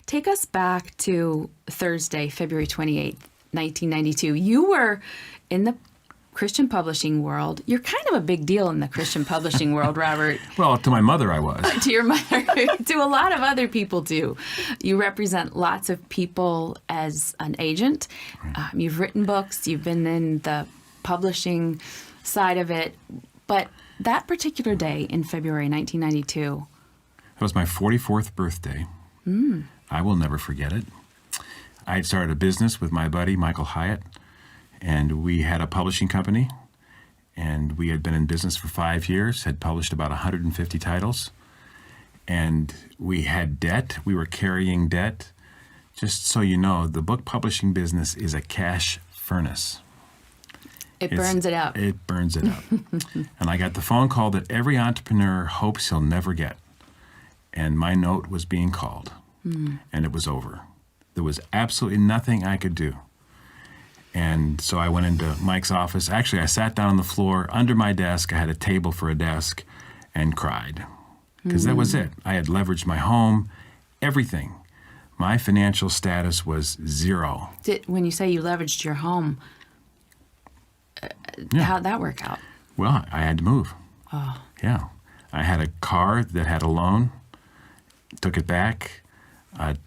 Take us back to Thursday, February 28th, 1992. You were in the Christian publishing world. You're kind of a big deal in the Christian publishing world, Robert. Well, to my mother, I was. To your mother, to a lot of other people too. You represent lots of people as an agent. Right. You've written books. You've been in the publishing side of it. But that particular day in February 1992. It was my 44th birthday. I will never forget it. I had started a business with my buddy, Michael Hyatt, and we had a publishing company, and we had been in business for 5 years, had published about 150 titles, and we had debt. We were carrying debt. Just so you know, the book publishing business is a cash furnace. It burns it up. It burns it up. And I got the phone call that every entrepreneur hopes he'll never get. And my note was being called, and it was over. There was absolutely nothing I could do. And so I went into Mike's office. Actually, I sat down on the floor under my desk. I had a table for a desk and cried because that was it. I had leveraged my home, everything. My financial status was zero. When you say you leveraged your home, how'd that work out? Well, I had to move. Oh. Yeah. I had a car that had a loan, took it back.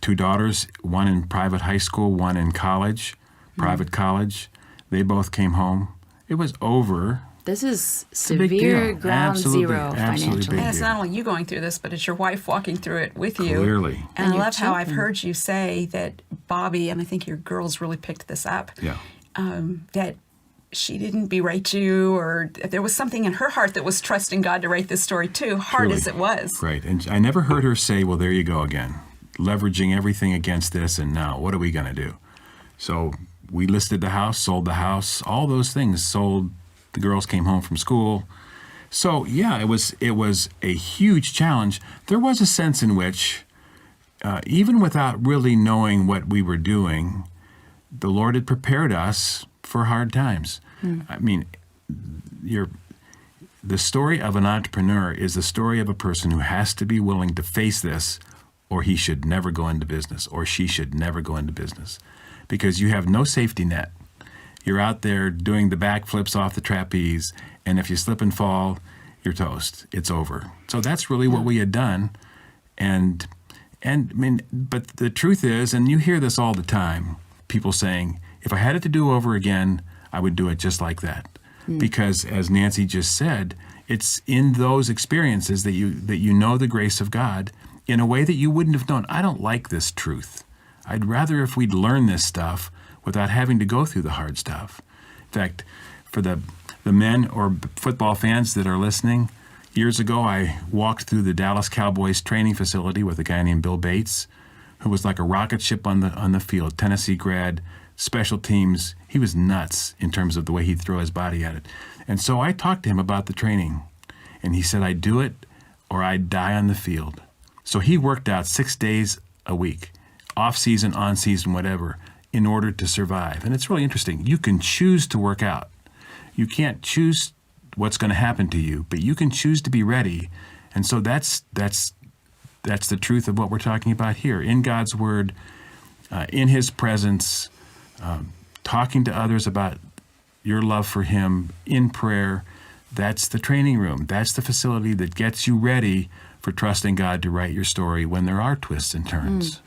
2 daughters, one in private high school, one in college, private college. They both came home. It was over. This is It's a big severe deal. ground Absolutely, zero absolutely financially. big And it's deal. not only you going through this, but it's your wife walking through it with you. Clearly. And And I your love how I've children. heard you say that Bobby, and I think your girls really picked this up, Yeah. that she didn't berate you, or there was something in her heart that was trusting God to write this story too, hard Truly. as it was. Right. And I never heard her say, well, there you go again, leveraging everything against this, and now what are we going to do? So we listed the house, sold the house, all those things, sold. The girls came home from school. So yeah, it was a huge challenge. There was a sense in which, even without really knowing what we were doing, the Lord had prepared us for hard times. I mean, the story of an entrepreneur is the story of a person who has to be willing to face this, or he should never go into business, or she should never go into business, because you have no safety net. You're out there doing the backflips off the trapeze, and if you slip and fall, you're toast. It's over. So that's really what we had done. And I mean, but the truth is, and you hear this all the time, people saying, if I had it to do over again, I would do it just like that. Because as Nancy just said, it's in those experiences that you know the grace of God in a way that you wouldn't have known. I don't like this truth. I'd rather if we'd learn this stuff without having to go through the hard stuff. In fact, for the men or football fans that are listening, years ago I walked through the Dallas Cowboys training facility with a guy named Bill Bates, who was like a rocket ship on the field, Tennessee grad, special teams. He was nuts in terms of the way he'd throw his body at it. And so I talked to him about the training, and he said, I'd do it or I'd die on the field. So he worked out 6 days a week, off season, on season, whatever, in order to survive. And it's really interesting. You can choose to work out. You can't choose what's going to happen to you, but you can choose to be ready. And so that's the truth of what we're talking about here. In God's Word, in His presence, talking to others about your love for Him, in prayer, that's the training room. That's the facility that gets you ready for trusting God to write your story when there are twists and turns.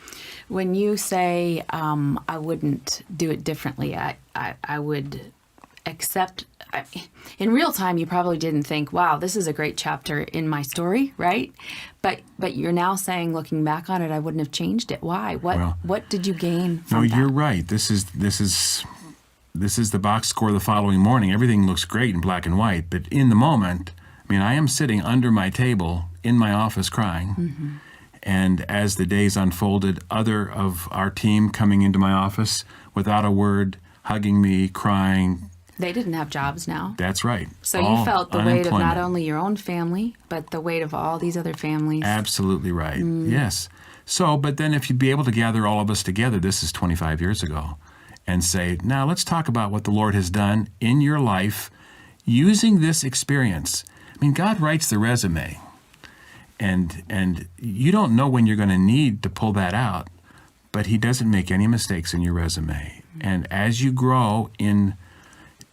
When you say, I wouldn't do it differently, I would accept. In real time, you probably didn't think, wow, this is a great chapter in my story, right? But you're now saying, looking back on it, I wouldn't have changed it. Why? What did you gain from No, that? you're right. This is the box score the following morning. Everything looks great in black and white, but in the moment, I mean, I am sitting under my table in my office crying. And as the days unfolded, other of our team coming into my office without a word, hugging me, crying. They didn't have jobs now. That's right. So you felt the weight of not only your own family, but the weight of all these other families. Absolutely right. Yes. So, but then if you'd be able to gather all of us together, this is 25 years ago, and say, now let's talk about what the Lord has done in your life using this experience. I mean, God writes the resume, and you don't know when you're going to need to pull that out, but he doesn't make any mistakes in your resume. And as you grow in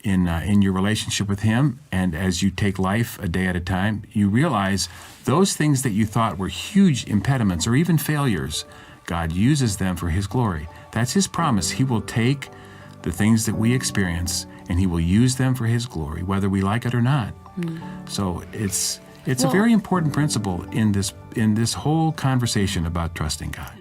your relationship with him, and as you take life a day at a time, you realize those things that you thought were huge impediments or even failures, God uses them for his glory. That's his promise. He will take the things that we experience and he will use them for his glory, whether we like it or not. So it's a very important principle in this whole conversation about trusting God.